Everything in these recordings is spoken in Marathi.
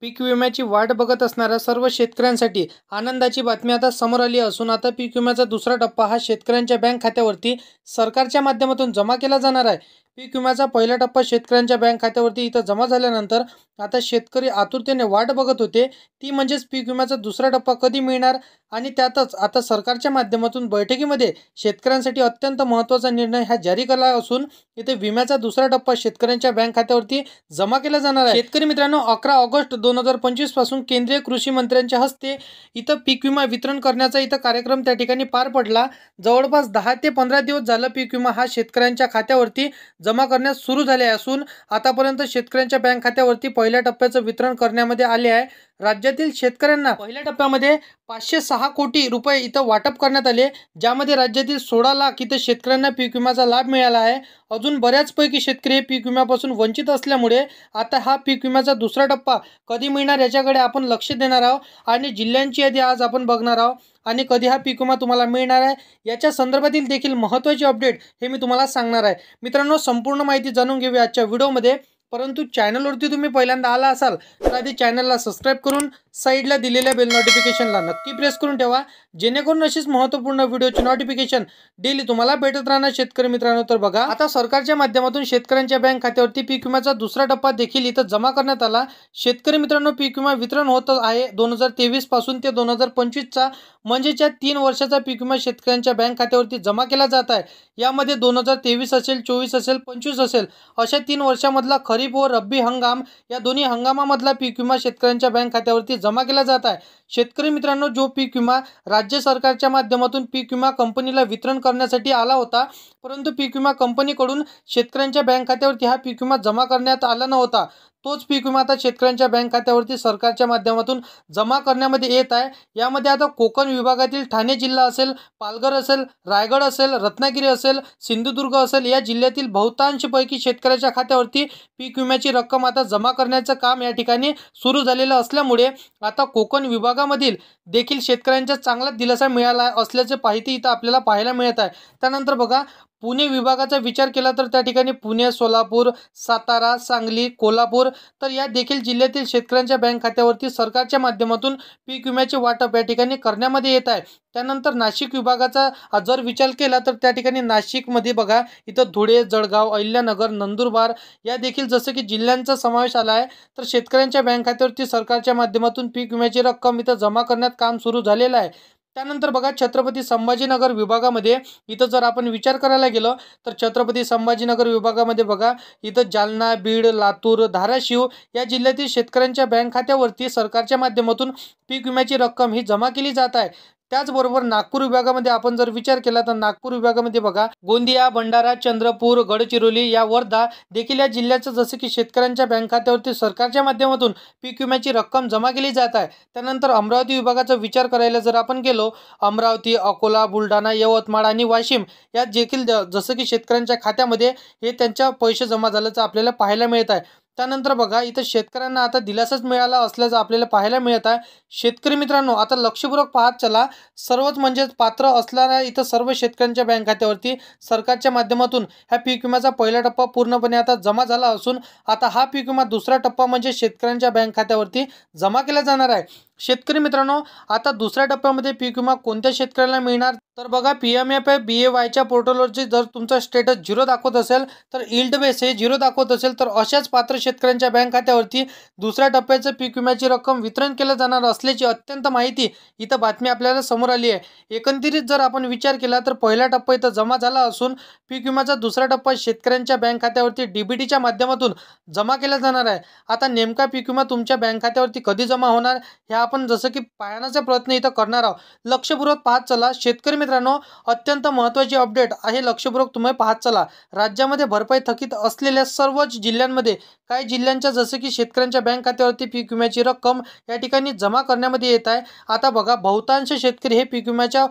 पीक विम्याची वाट बघत असणाऱ्या सर्व शेतकऱ्यांसाठी आनंदाची बातमी आता समोर आली असून आता पीक विम्याचा दुसरा टप्पा हा शेतकऱ्यांच्या बँक खात्यावरती सरकारच्या माध्यमातून जमा केला जाणार आहे। पीक विम्याचा पहिला टप्पा शेतकऱ्यांच्या बँक खात्यावरती इथं जमा झाल्यानंतर आता शेतकरी आतुरतेने वाट बघत होते, ती म्हणजेच पीक विम्याचा दुसरा टप्पा कधी मिळणार। आणि त्यातच आता सरकारच्या माध्यमातून बैठकीमध्ये शेतकऱ्यांसाठी अत्यंत महत्त्वाचा निर्णय हा जारी केला असून इथे विम्याचा दुसरा टप्पा शेतकऱ्यांच्या बँक खात्यावरती जमा केला जाणार आहे। शेतकरी मित्रांनो, 11 ऑगस्ट 2025 पासून केंद्रीय कृषी मंत्र्यांच्या हस्ते इथं पीक विमा वितरण करण्याचा इथं कार्यक्रम त्या ठिकाणी पार पडला। जवळपास 10 ते 15 दिवस झालं पीक विमा हा शेतकऱ्यांच्या खात्यावरती जमा करण्यास सुरू झाले असून आतापर्यंत शेतकऱ्यांच्या बँक खात्यावरती पहिल्या टप्प्याचं वितरण करण्यामध्ये आले आहे। राज्यातील शेतकऱ्यांना पहिल्या टप्प्यामध्ये 506 कोटी रुपये इथं वाटप करण्यात आले, ज्यामध्ये राज्यातील 16 लाख इथं शेतकऱ्यांना पीक विम्याचा लाभ मिळाला आहे। अजून बऱ्याचपैकी शेतकरी हे पीक विम्यापासून वंचित असल्यामुळे आता हा पीक विम्याचा दुसरा टप्पा कधी मिळणार याच्याकडे आपण लक्ष देणार आहोत आणि जिल्ह्यांची यादी आज आपण बघणार आहोत आणि कधी हा पीक विमा तुम्हाला मिळणार आहे याच्या संदर्भातील देखील महत्त्वाची अपडेट हे मी तुम्हाला सांगणार आहे। मित्रांनो, संपूर्ण माहिती जाणून घेऊया आजच्या व्हिडिओमध्ये, परंतु चॅनलवरती तुम्ही पहिल्यांदा आला असाल तर आधी चॅनलला सबस्क्राईब करून साईडला दिलेल्या बेल नोटिफिकेशनला नक्की प्रेस करून ठेवा, जेणेकरून अशीच महत्त्वपूर्ण व्हिडिओची नोटिफिकेशन डेली तुम्हाला भेटत राहणार। शेतकरी मित्रांनो, तर बघा, आता सरकारच्या माध्यमातून शेतकऱ्यांच्या बँक खात्यावरती पीक विम्याचा दुसरा टप्पा देखील इथं जमा करण्यात आला। शेतकरी मित्रांनो, पीक विमा वितरण होत आहे 2023 पासून ते 2025 चा, म्हणजेच्या 3 वर्षाचा पीक विमा शेतकऱ्यांच्या बँक खात्यावरती जमा केला जात आहे। यामध्ये 2023 असेल, 24 असेल, 25 असेल अशा 3 वर्षामधला खरीप व रब्बी हंगाम या दोन्ही हंगामामधला पीक विमा शेतकऱ्यांच्या बँक खात्यावरती जमा केला जात आहे। शेतकरी मित्रांनो, जो पीक विमा राज्य सरकारच्या माध्यमातून पीक विमा कंपनीला वितरण करण्यासाठी आला होता, परंतु पीक विमा कंपनीकडून शेतकऱ्यांच्या बँक खात्यावरती हा पीक विमा जमा करण्यात आला नव्हता, तोच पीक विमा आता शेतकऱ्यांच्या बँक खात्यावरती सरकारच्या माध्यमातून जमा करण्यामध्ये येत आहे। यामध्ये आता कोकण विभागातील ठाणे जिल्हा असेल, पालघर असेल, रायगड असेल, रत्नागिरी असेल, सिंधुदुर्ग असेल या जिल्ह्यातील बहुतांशपैकी शेतकऱ्याच्या खात्यावरती पीक विम्याची रक्कम आता जमा करण्याचं काम या ठिकाणी सुरू झालेलं असल्यामुळे आता कोकण विभागामधील देखील शेतकऱ्यांचा चांगला दिलासा मिळाला असल्याचे माहिती इथं आपल्याला पाहायला मिळत आहे। त्यानंतर बघा, पुणे विभागाचा विचार केला तर त्या ठिकाणी पुणे, सोलापूर, सातारा, सांगली, कोल्हापूर तर या देखील जिल्ह्यातील शेतकऱ्यांच्या बँक खात्यावरती सरकारच्या माध्यमातून पीक विम्याचे वाटप या ठिकाणी करण्यामध्ये येत आहे। त्यानंतर नाशिक विभागाचा जर विचार केला तर त्या ठिकाणी नाशिकमध्ये बघा, इथं धुळे, जळगाव, अहिल्यानगर, नंदुरबार या देखील जसं की जिल्ह्यांचा समावेश आला आहे। तर शेतकऱ्यांच्या बँक खात्यावरती सरकारच्या माध्यमातून पीक विम्याची रक्कम इथं जमा करण्यात काम सुरू झालेलं आहे। त्यानंतर बघा, छत्रपती संभाजीनगर विभागामध्ये इथं जर आपण विचार करायला गेलो तर छत्रपती संभाजीनगर विभागामध्ये बघा, इथं जालना, बीड, लातूर, धाराशिव या जिल्ह्यातील शेतकऱ्यांच्या बँक खात्यावरती सरकारच्या माध्यमातून पीक विम्याची रक्कम ही जमा केली जात आहे। त्याचबरोबर नागपूर विभागामध्ये आपण जर विचार केला तर नागपूर विभागामध्ये बघा, गोंदिया, भंडारा, चंद्रपूर, गडचिरोली या वर्धा देखील या जिल्ह्याचं जसं की शेतकऱ्यांच्या बँक खात्यावरती सरकारच्या माध्यमातून पीक विम्याची रक्कम जमा केली जात आहे। त्यानंतर अमरावती विभागाचा विचार करायला जर आपण गेलो, अमरावती, अकोला, बुलढाणा, यवतमाळ आणि वाशिम या देखील जसं की शेतकऱ्यांच्या खात्यामध्ये हे त्यांच्या पैसे जमा झाल्याचं आपल्याला पाहायला मिळत आहे। त्यानंतर बघा, इथं शेतकऱ्यांना आता दिलासाच मिळाला असल्याचं आपल्याला पाहायला मिळत आहे। शेतकरी मित्रांनो, आता लक्षपूर्वक पाहत चला, सर्वच म्हणजेच पात्र असणाऱ्या इथं सर्व शेतकऱ्यांच्या बँक खात्यावरती सरकारच्या माध्यमातून ह्या पीक विम्याचा पहिला टप्पा पूर्णपणे आता जमा झाला असून आता हा पीक विमा दुसरा टप्पा म्हणजे शेतकऱ्यांच्या बँक खात्यावरती जमा केला जाणार आहे। शेतकरी मित्रांनो, आता दुसऱ्या टप्प्यामध्ये पीक विमा कोणत्या शेतकऱ्याला मिळणार तर बघा, PMFBAYच्या पोर्टलवरची जर तुमचा स्टेटस 0 दाखवत असेल तर इल्ड बेस हे 0 दाखवत असेल तर अशाच पात्र शेतकऱ्यांच्या बँक खात्यावरती दुसऱ्या टप्प्याचं पीक विम्याची रक्कम वितरण केलं जाणार असल्याची अत्यंत माहिती इथं बातमी आपल्याला समोर आली आहे। एकंदरीत जर आपण विचार केला तर पहिला टप्पा इथं जमा झाला असून पीक विम्याचा दुसरा टप्पा शेतकऱ्यांच्या बँक खात्यावरती DBTच्या माध्यमातून जमा केला जाणार आहे। आता नेमका पीक विमा तुमच्या बँक खात्यावरती कधी जमा होणार हे आपण जसं की पाहण्याचा प्रयत्न इथं करणार आहोत। लक्षपूर्वक पाहत चला शेतकरी मित्रांनो, अत्यंत महत्त्वाची अपडेट आहे, लक्षपूर्वक तुम्ही पाहत चला। राज्यामध्ये भरपाई थकीत असलेल्या सर्वच जिल्ह्यांमध्ये काही जिल्ह्यांच्या जसं की शेतकऱ्यांच्या बँक खात्यावरती पीक विम्याची रक्कम या ठिकाणी जमा करण्यामध्ये येत आहे। आता बघा, बहुतांश शेतकरी हे पीक विम्याच्या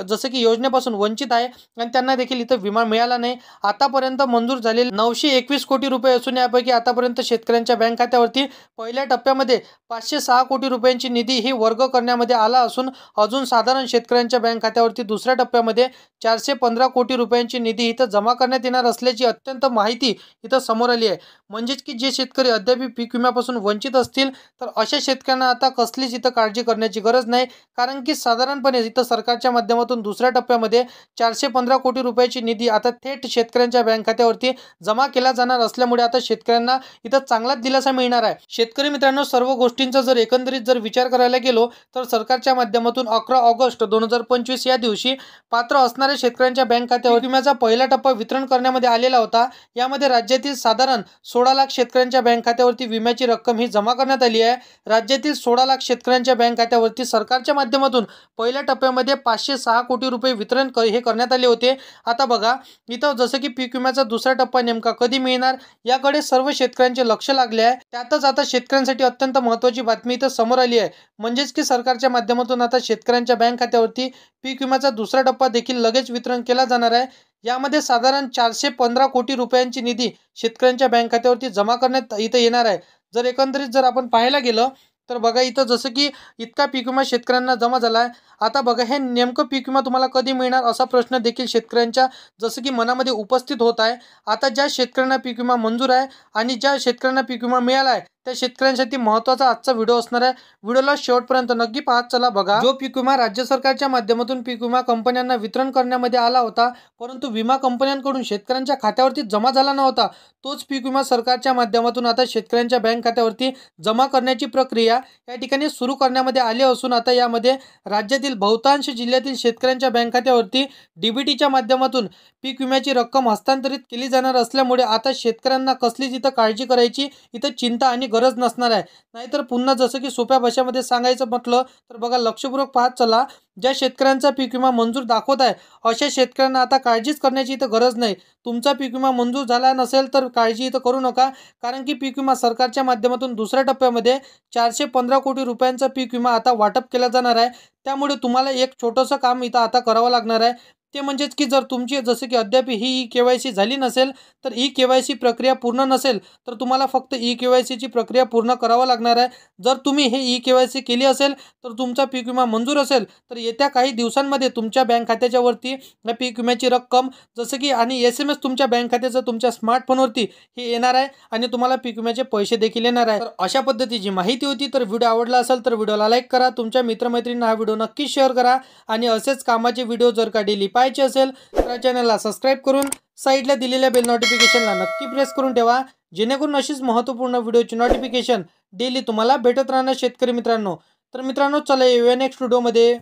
जसं की योजनेपासून वंचित आहे आणि त्यांना देखील इथं विमा मिळाला नाही। आतापर्यंत मंजूर झालेले 921 कोटी रुपये असून यापैकी आतापर्यंत शेतकऱ्यांच्या बँक खात्यावरती पहिल्या टप्प्यामध्ये 506 कोटी रुपयांची निधी ही वर्ग करण्यामध्ये आला असून अजून साधारण शेतकऱ्यांच्या बँक खात्यावरती दुसऱ्या टप्प्यामध्ये 415 कोटी रुपयांची निधी इथं जमा करण्यात येणार असल्याची अत्यंत माहिती इथं समोर आली आहे. म्हणजेच की जे शेतकरी अद्याप पीक विम्यापासून वंचित असतील तर अशा शेतकऱ्यांना आता कसलीच इथं काळजी करण्याची गरज नाही, कारण की साधारणपणे इथं सरकारच्या माध्यमातून दुसऱ्या टप्प्यामध्ये 415 कोटी रुपयाची निधी आता थेट शेतकऱ्यांच्या बँक खात्यावरती जमा केला जाणार असल्यामुळे आता शेतकऱ्यांना इथं चांगलाच दिलासा मिळणार आहे. शेतकरी मित्रांनो, सर्व गोष्टींचा जर एकंदरीत जर विचार करायला गेलो तर सरकारच्या माध्यमातून 11 ऑगस्ट 2025 या दिवशी पात्र असणाऱ्या शेतकऱ्यांच्या बँक खात्यावर विम्याचा पहिला टप्पा वितरण करण्यामध्ये आलेला होता. यामध्ये राज्यातील साधारण 16 लाख शेतकऱ्यांच्या बँक खात्यावरती विम्याची रक्कम ही जमा करण्यात आली आहे. राज्यातील 16 लाख शेतकऱ्यांच्या बँक खात्यावरती सरकारच्या माध्यमातून पहिल्या टप्प्यामध्ये 506 कोटी रुपये वितरण हे करण्यात आले होते. आता बघा इथं जसं की पीक विम्याचा दुसरा टप्पा नेमका कधी मिळणार याकडे सर्व शेतकऱ्यांचे लक्ष लागले आहे. त्यातच आता शेतकऱ्यांसाठी अत्यंत महत्त्वाची बातमी इथं समोर आली आहे. म्हणजेच की सरकारच्या माध्यमातून आता शेतकऱ्यांच्या बँक खात्यावरती पीक विम्याचा दुसरा टप्पा देखील लगेच वितरण केला जाणार आहे. यामध्ये साधारण 415 कोटी रुपयांची निधी शेतकऱ्यांच्या बँक खात्यावरती जमा करण्यात इथं येणार आहे. जर एकंदरीत जर आपण पाहायला गेलं तर बघा इथं जसं की इतका पीक विमा शेतकऱ्यांना जमा झाला आहे. आता बघा हे नेमकं पीक विमा तुम्हाला कधी मिळणार असा प्रश्न देखील शेतकऱ्यांच्या जसं की मनामध्ये उपस्थित होत आहे. आता ज्या शेतकऱ्यांना पीक विमा मंजूर आहे आणि ज्या शेतकऱ्यांना पीक विमा मिळाला आहे त्या शेतकऱ्यांसाठी महत्त्वाचा आजचा व्हिडिओ असणार आहे. व्हिडिओला शेवटपर्यंत नक्की पाहत चला. बघा जो पीक विमा राज्य सरकारच्या माध्यमातून पीक विमा कंपन्यांना वितरण करण्यामध्ये आला होता, परंतु विमा कंपन्यांकडून शेतकऱ्यांच्या खात्यावरती जमा झाला नव्हता, तोच पीक विमा सरकारच्या माध्यमातून आता शेतकऱ्यांच्या बँक खात्यावरती जमा करण्याची प्रक्रिया या ठिकाणी सुरू करण्यामध्ये आली असून आता यामध्ये राज्यातील बहुतांश जिल्ह्यातील शेतकऱ्यांच्या बँक खात्यावरती डीबीटीच्या माध्यमातून पीक विम्याची रक्कम हस्तांतरित केली जाणार असल्यामुळे आता शेतकऱ्यांना कसलीच इथं काळजी करायची इथं चिंता आणि गरज नसणार आहे. नाहीतर पुन्हा जसं की सोप्या भाषेमध्ये सांगायचं म्हटलं तर बघा लक्षपूर्वक पाहत चला, ज्या शेतकऱ्यांचा पीक विमा मंजूर दाखवत आहे अशा शेतकऱ्यांना आता काळजीच करण्याची इथं गरज नाही. तुमचा पीक विमा मंजूर झाला नसेल तर काळजी इथं करू नका, कारण की पीक विमा सरकारच्या माध्यमातून दुसऱ्या टप्प्यामध्ये 415 कोटी रुपयांचा पीक विमा आता वाटप केला जाणार आहे. त्यामुळे तुम्हाला एक छोटंसं काम इथं आता करावं लागणार आहे. ते म्हणजेच की जर तुमची जसं की अद्याप ही KYC झाली नसेल तर KYC प्रक्रिया पूर्ण नसेल तर तुम्हाला फक्त KYCची प्रक्रिया पूर्ण करावं लागणार आहे. जर तुम्ही हे KYC केली असेल तर तुमचा पीक विमा मंजूर असेल तर येत्या काही दिवसांमध्ये तुमच्या बँक खात्याच्या वरती पीक विम्याची रक्कम जसं की आणि SMS तुमच्या बँक खात्याचं तुमच्या स्मार्टफोनवरती हे येणार आहे आणि तुम्हाला पीक विम्याचे पैसे देखील येणार आहे. तर अशा पद्धतीची माहिती होती. तर व्हिडिओ आवडला असेल तर व्हिडिओला लाईक करा, तुमच्या मित्रमैत्रिणींना हा व्हिडिओ नक्की शेअर करा आणि असेच कामाचे व्हिडिओ जर का डेली पाहायचे असेल तर चॅनलला सबस्क्राईब करून साईडला दिलेल्या बेल नोटिफिकेशनला नक्की प्रेस करून ठेवा, जेणेकरून अशीच महत्त्वपूर्ण व्हिडिओची नोटिफिकेशन डेली तुम्हाला भेटत राहणार शेतकरी मित्रांनो. तर मित्रांनो चला येऊया नेक्स्ट व्हिडिओमध्ये.